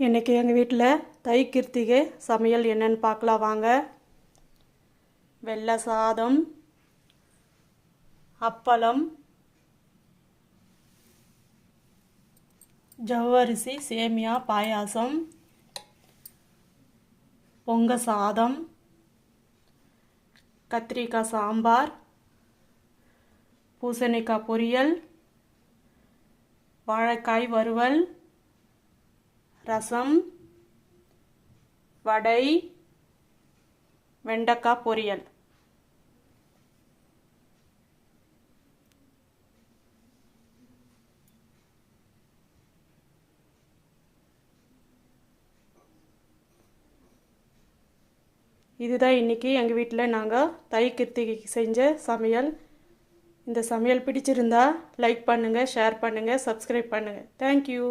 இன்றைக்கி எங்கள் வீட்டில் தை கிருத்திகை சமையல் என்னென்னு பார்க்கலாம் வாங்க. வெள்ளை சாதம், அப்பளம், ஜவ்வரிசி சேமியா பாயாசம், பொங்க சாதம், கத்திரிக்காய் சாம்பார், பூசணிக்காய் பொரியல், வாழைக்காய் வறுவல், ரசம், வடை, வெண்டைக்காய் பொரியல். இதுதான் இன்றைக்கி எங்கள் வீட்டில் நாங்கள் தை கிருத்திகைக்கு செஞ்ச சமையல். இந்த சமையல் பிடிச்சிருந்தா லைக் பண்ணுங்கள், ஷேர் பண்ணுங்கள், சப்ஸ்கிரைப் பண்ணுங்கள். தேங்க்யூ.